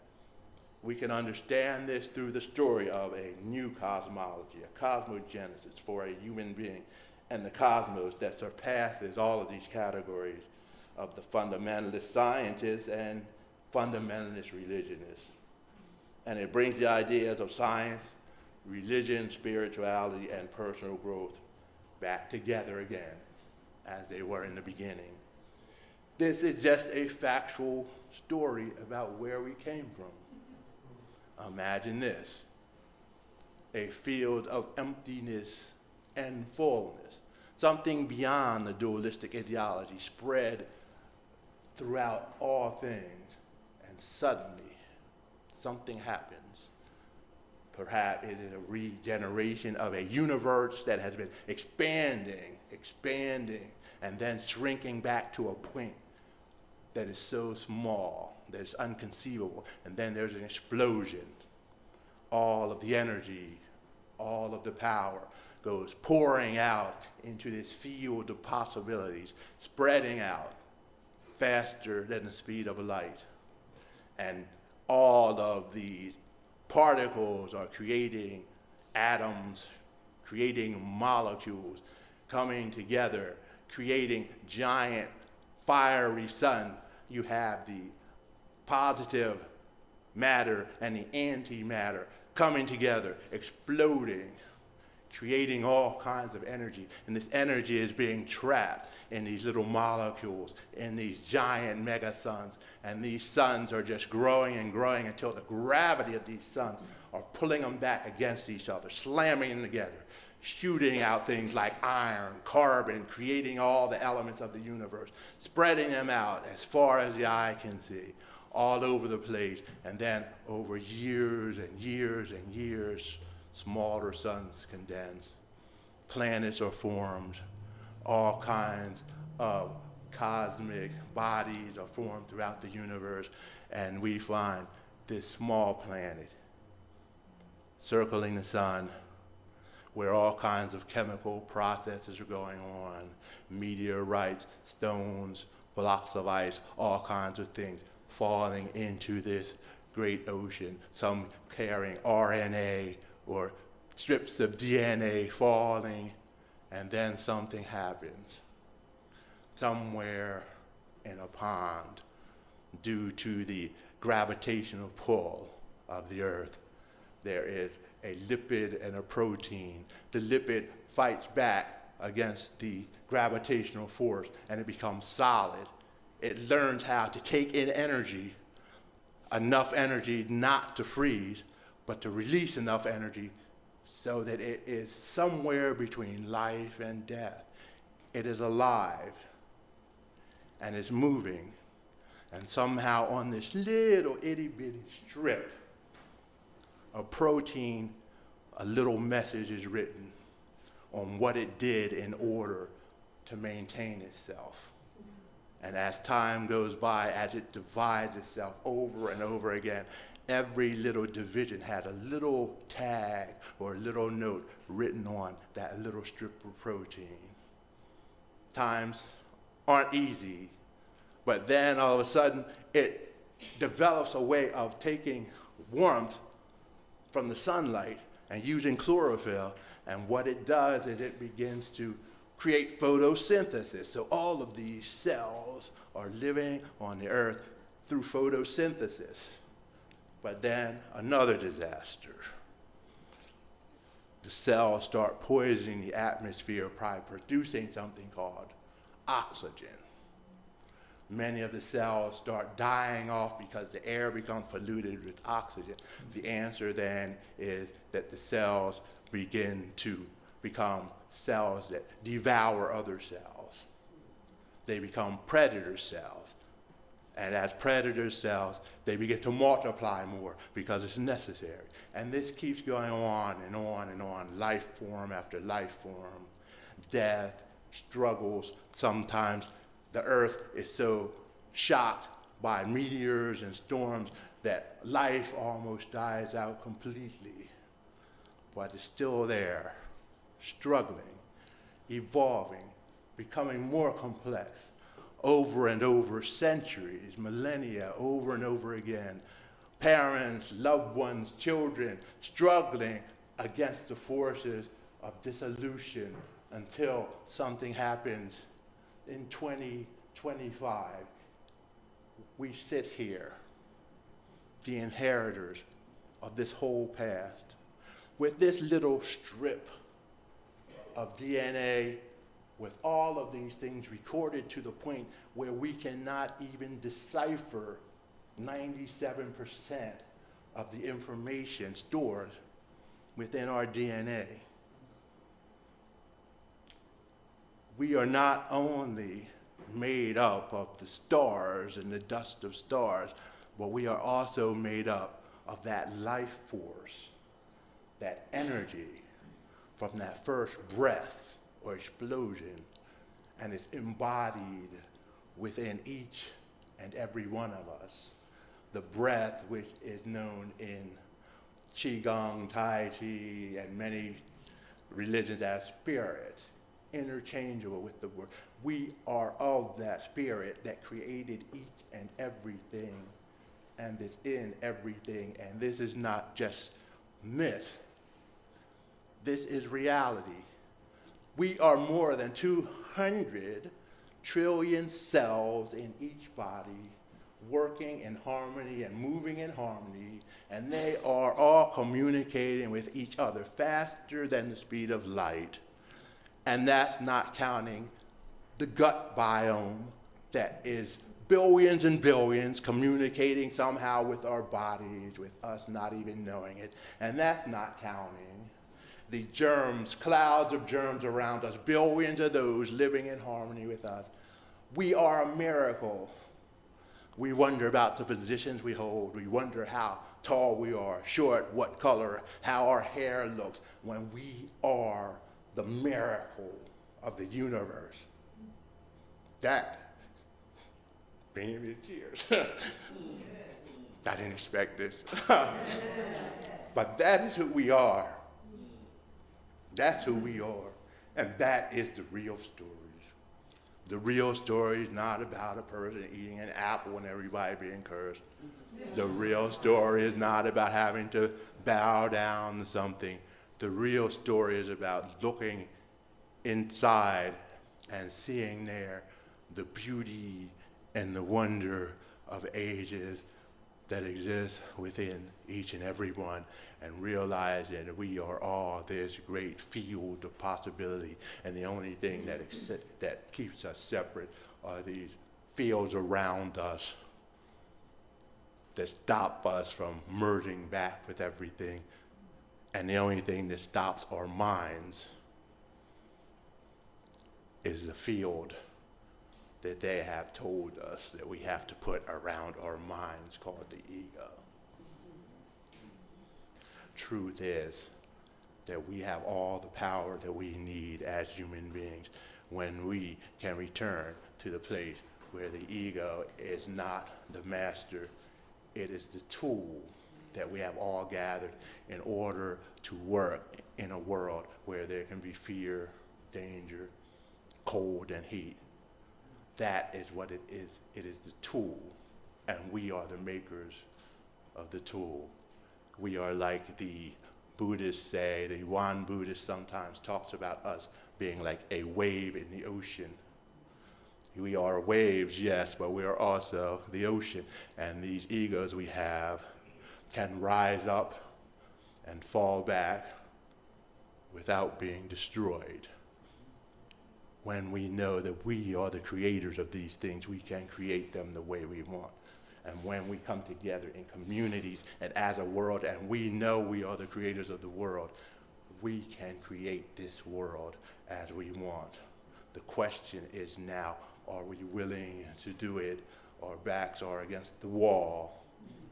We can understand this through the story of a new cosmology, a cosmogenesis for a human being, and the cosmos that surpasses all of these categories of the fundamentalist scientists and fundamentalist religionists. And it brings the ideas of science, religion, spirituality, and personal growth back together again as they were in the beginning. This is just a factual story about where we came from. Imagine this, a field of emptiness and fullness, something beyond the dualistic ideology spread throughout all things, and suddenly something happens. Perhaps it is a regeneration of a universe that has been expanding, and then shrinking back to a point that is so small, that is unconceivable. And then there's an explosion. All of the energy, all of the power goes pouring out into this field of possibilities, spreading out faster than the speed of light. And all of these particles are creating atoms, creating molecules, coming together, creating giant fiery suns. You have the positive matter and the antimatter coming together, exploding, creating all kinds of energy. And this energy is being trapped in these little molecules, in these giant megasuns. And these suns are just growing and growing until the gravity of these suns are pulling them back against each other, slamming them together, shooting out things like iron, carbon, creating all the elements of the universe, spreading them out as far as the eye can see, all over the place. And then over years and years and years, smaller suns condense, planets are formed, all kinds of cosmic bodies are formed throughout the universe, and we find this small planet circling the sun, where all kinds of chemical processes are going on, meteorites, stones, blocks of ice, all kinds of things falling into this great ocean, some carrying RNA or strips of DNA falling, and then something happens. Somewhere in a pond, due to the gravitational pull of the Earth, there is a lipid and a protein. The lipid fights back against the gravitational force, and it becomes solid. It learns how to take in energy, enough energy not to freeze, but to release enough energy so that it is somewhere between life and death. It is alive and is moving, and somehow on this little itty bitty strip of protein, a little message is written on what it did in order to maintain itself. And as time goes by, as it divides itself over and over again, every little division has a little tag or a little note written on that little strip of protein. Times aren't easy, but then all of a sudden it develops a way of taking warmth from the sunlight and using chlorophyll, and what it does is it begins to create photosynthesis. So all of these cells are living on the earth through photosynthesis. But then another disaster. The cells start poisoning the atmosphere by producing something called oxygen. Many of the cells start dying off because the air becomes polluted with oxygen. The answer then is that the cells begin to become cells that devour other cells. They become predator cells. And as predator cells, they begin to multiply more because it's necessary. And this keeps going on and on and on, life form after life form, death, struggles. Sometimes the earth is so shocked by meteors and storms that life almost dies out completely. But it's still there, struggling, evolving, becoming more complex. Over and over, centuries, millennia, over and over again. Parents, loved ones, children struggling against the forces of dissolution until something happens in 2025. We sit here, the inheritors of this whole past, with this little strip of DNA, with all of these things recorded to the point where we cannot even decipher 97% of the information stored within our DNA. We are not only made up of the stars and the dust of stars, but we are also made up of that life force that energy from that first breath or explosion, and it's embodied within each and every one of us. The breath, which is known in Qigong, Tai Chi, and many religions as spirit, interchangeable with the word. We are of that spirit that created each and everything and is in everything. And this is not just myth. This is reality. We are more than 200 trillion cells in each body, working in harmony and moving in harmony, and they are all communicating with each other faster than the speed of light. And that's not counting the gut biome that is billions and billions communicating somehow with our bodies, with us not even knowing it. And that's not counting the germs, clouds of germs around us, billions of those living in harmony with us. We are a miracle. We wonder about the positions we hold. We wonder how tall we are, short, what color, how our hair looks, when we are the miracle of the universe. That bringing me to tears. I didn't expect this. But that is who we are. That's who we are. And that is the real story. The real story is not about a person eating an apple and everybody being cursed. The real story is not about having to bow down to something. The real story is about looking inside and seeing there the beauty and the wonder of ages that exist within each and every one, and realizing that we are all this great field of possibility, and the only thing that keeps us separate are these fields around us that stop us from merging back with everything, and the only thing that stops our minds is the field that they have told us that we have to put around our minds, called the ego. Truth is that we have all the power that we need as human beings when we can return to the place where the ego is not the master. It is the tool that we have all gathered in order to work in a world where there can be fear, danger, cold, and heat. That is what it is. It is the tool, and we are the makers of the tool. We are like the Buddhists say, the Yuan Buddhist sometimes talks about us being like a wave in the ocean. We are waves, yes, but we are also the ocean, and these egos we have can rise up and fall back without being destroyed. When we know that we are the creators of these things, we can create them the way we want. And when we come together in communities and as a world, and we know we are the creators of the world, we can create this world as we want. The question is now, are we willing to do it? Our backs are against the wall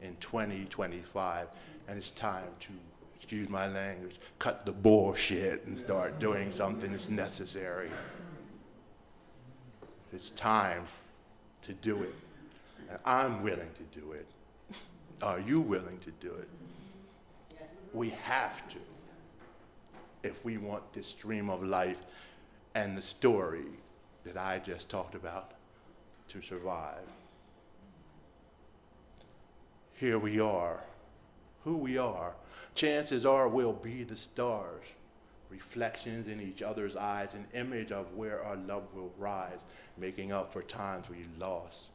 in 2025, and it's time to, excuse my language, cut the bullshit and start doing something that's necessary. It's time to do it. And I'm willing to do it. Are you willing to do it? We have to, if we want this stream of life and the story that I just talked about to survive. Here we are, who we are. Chances are we'll be the stars, reflections in each other's eyes, an image of where our love will rise, making up for times we lost.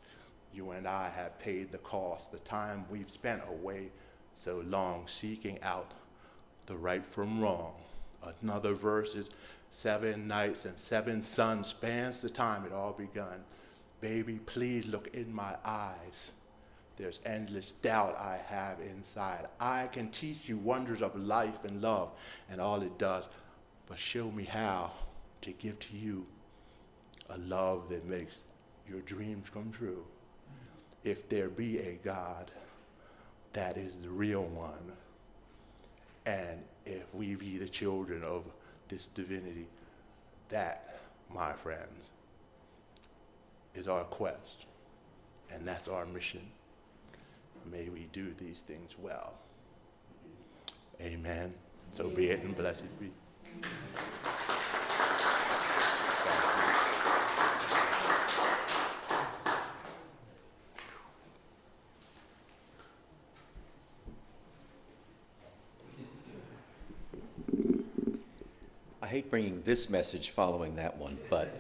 You and I have paid the cost, the time we've spent away so long seeking out the right from wrong. Another verse is 7 nights and 7 suns spans the time it all begun. Baby, please look in my eyes. There's endless doubt I have inside. I can teach you wonders of life and love and all it does, but show me how to give to you a love that makes your dreams come true. If there be a God, that is the real one. And if we be the children of this divinity. That, my friends, is our quest, and that's our mission. May we do these things well. Amen. So be it, and blessed be. I hate bringing this message following that one, but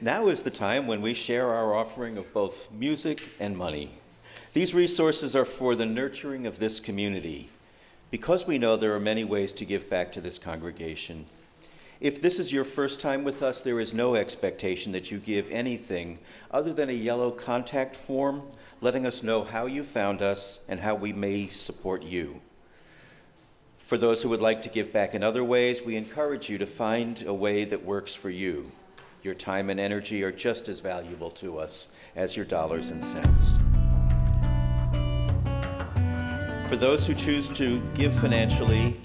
now is the time when we share our offering of both music and money. These resources are for the nurturing of this community, because we know there are many ways to give back to this congregation. If this is your first time with us, there is no expectation that you give anything other than a yellow contact form letting us know how you found us and how we may support you. For those who would like to give back in other ways, we encourage you to find a way that works for you. Your time and energy are just as valuable to us as your dollars and cents. For those who choose to give financially,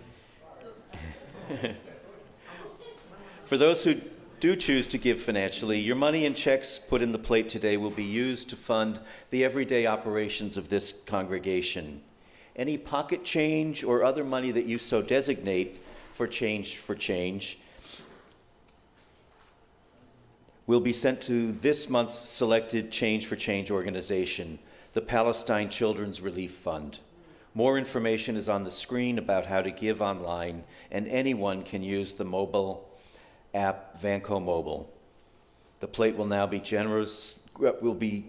for those who do choose to give financially, your money and checks put in the plate today will be used to fund the everyday operations of this congregation. Any pocket change or other money that you so designate for change will be sent to this month's selected Change for Change organization, the Palestine Children's Relief Fund. More information is on the screen about how to give online, and anyone can use the mobile app Vanco Mobile. The plate will now be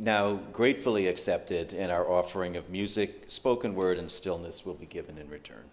now gratefully accepted, and our offering of music, spoken word, and stillness will be given in return.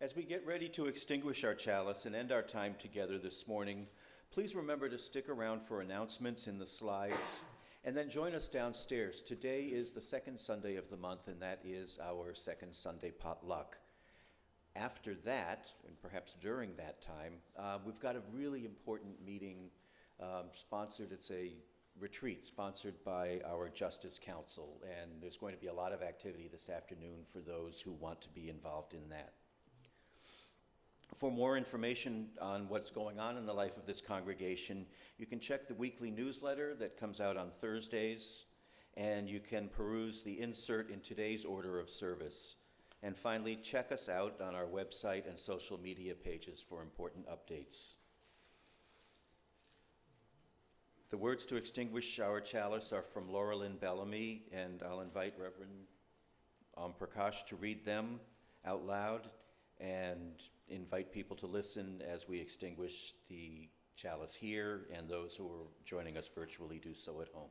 As we get ready to extinguish our chalice and end our time together this morning, please remember to stick around for announcements in the slides, and then join us downstairs. Today is the second Sunday of the month, and that is our second Sunday potluck. After that, and perhaps during that time, we've got a really important meeting sponsored. It's a retreat sponsored by our Justice Council, and there's going to be a lot of activity this afternoon for those who want to be involved in that. For more information on what's going on in the life of this congregation, you can check the weekly newsletter that comes out on Thursdays, and you can peruse the insert in today's order of service. And finally, check us out on our website and social media pages for important updates. The words to extinguish our chalice are from Laura Lynn Bellamy, and I'll invite Reverend OmPrakash to read them out loud and invite people to listen as we extinguish the chalice here, and those who are joining us virtually do so at home.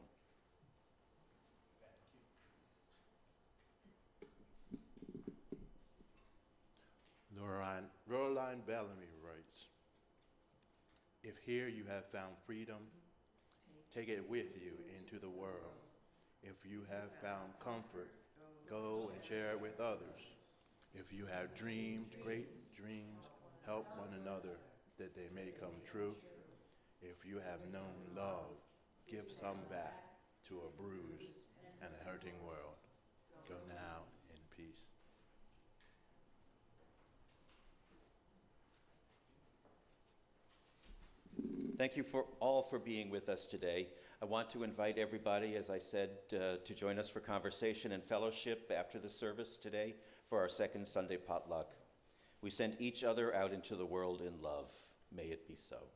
Laureline Bellamy writes, "If here you have found freedom, take it with you into the world. If you have found comfort, go and share it with others. If you have dreamed great dreams, help one another that they may come true. If you have known love, give some back to a bruised and a hurting world. Go now in peace." Thank you all for being with us today. I want to invite everybody, as I said, to join us for conversation and fellowship after the service today for our second Sunday potluck. We send each other out into the world in love. May it be so.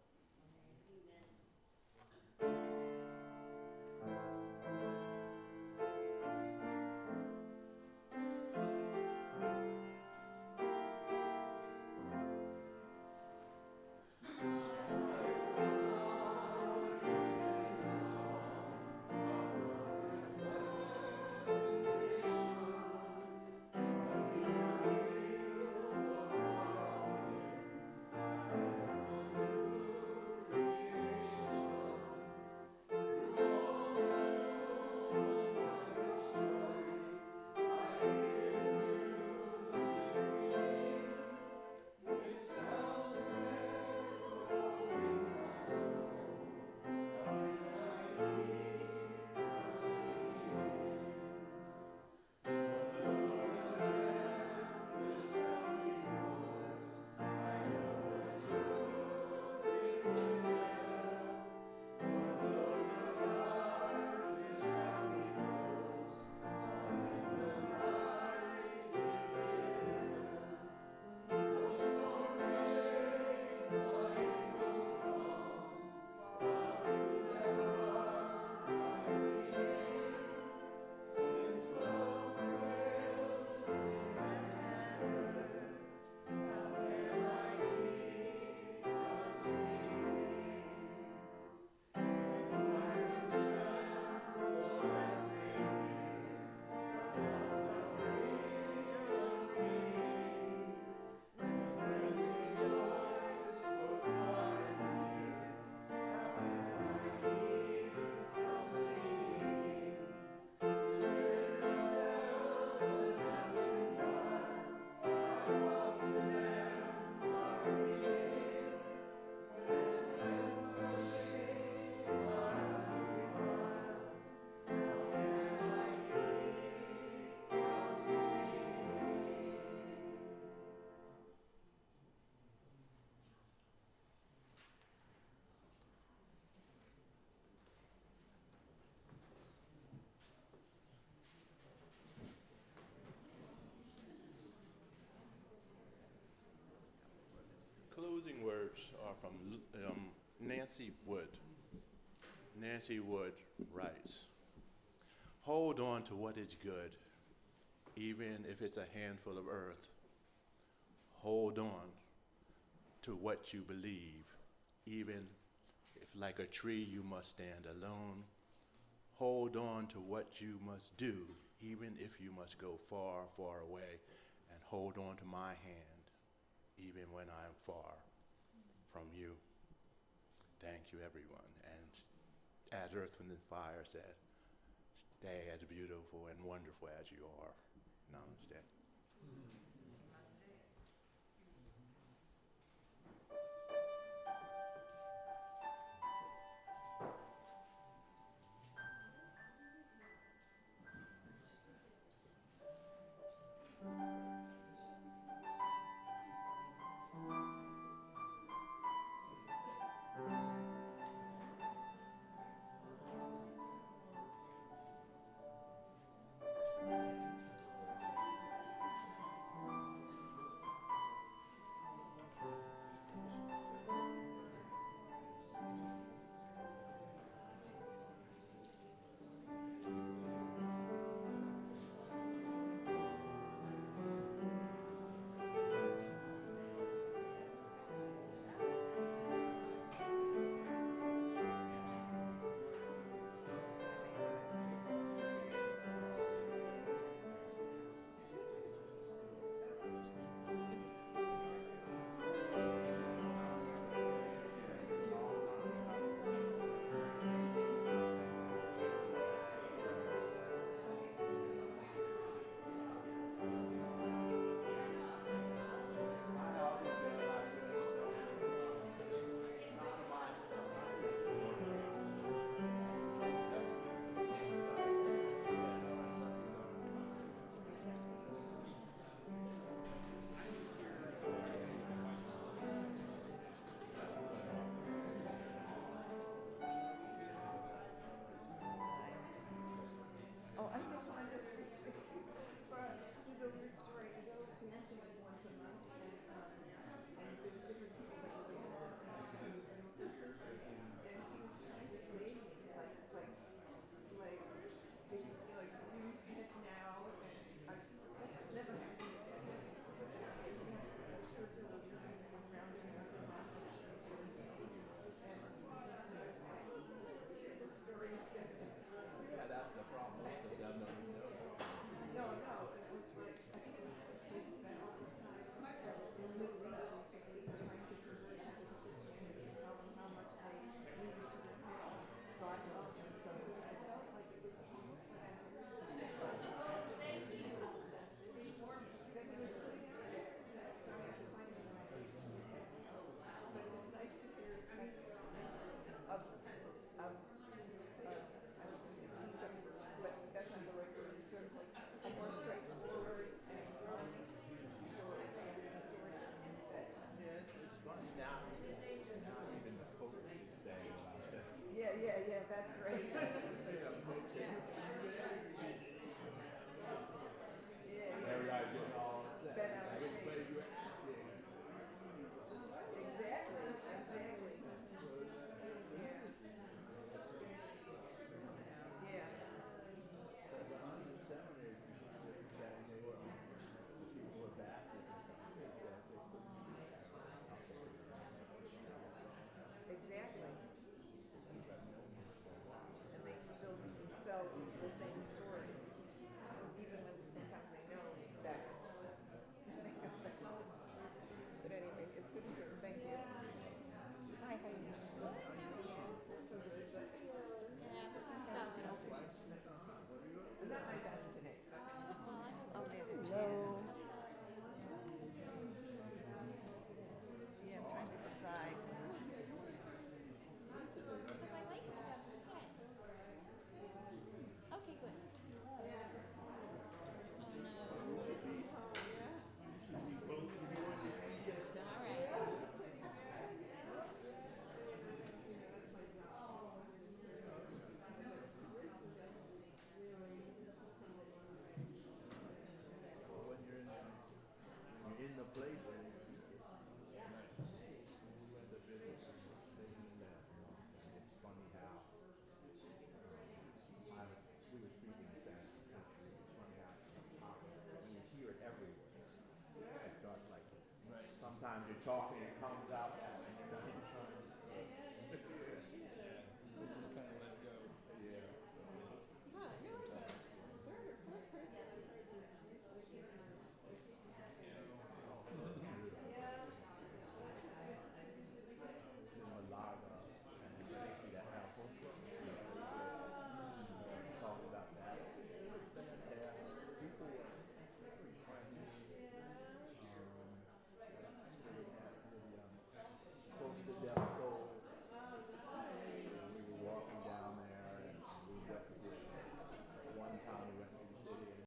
Closing words are from Nancy Wood. Nancy Wood writes, "Hold on to what is good, even if it's a handful of earth. Hold on to what you believe, even if like a tree you must stand alone. Hold on to what you must do, even if you must go far, far away, and hold on to my hand. even when I am far from you. Thank you, everyone. And as Earth, Wind, and Fire said, stay as beautiful and wonderful as you are. Namaste. Oh, I just wanted to say, this is a weird story. I go dancing like once a month, and there's different people that dance with me, and he's a new person, and he was trying to save me, like you hit now, and I've never had to do that. A circular music that went round and round and round, and I was just like, oh, it's nice to hear this story instead of this. Yeah, that's the problem. They don't know. No, it was like, I think it was the kids that all this time in the Middle East recently trying to convert people to Christianity and tell them how much they needed to repent. God loved them so much. I felt like it was almost like a message that he was putting out there. So I had to find it. But it's nice to hear I was going to say kingdom version, but that's not the right word. It's sort of like a more straightforward and honest story, and a story that It's funny now. Now even the Pope is saying about that. yeah, that's right. Everybody getting all upset. Been out of Like, shape. but you acting. Exactly. Yeah. People were back. Exactly. And they still tell the same story, even when sometimes they know that. But anyway, it's good to hear. Thank you. Hi, how you doing? So good. Not my best today, but I'll manage. Hello. Yeah, I'm trying to decide. Because I like what I have to say. Okay, good. Oh no. All right. When you're in the place where you went to visit, it's funny how we were speaking Spanish. It's funny how you hear it everywhere. It's not like sometimes you're talking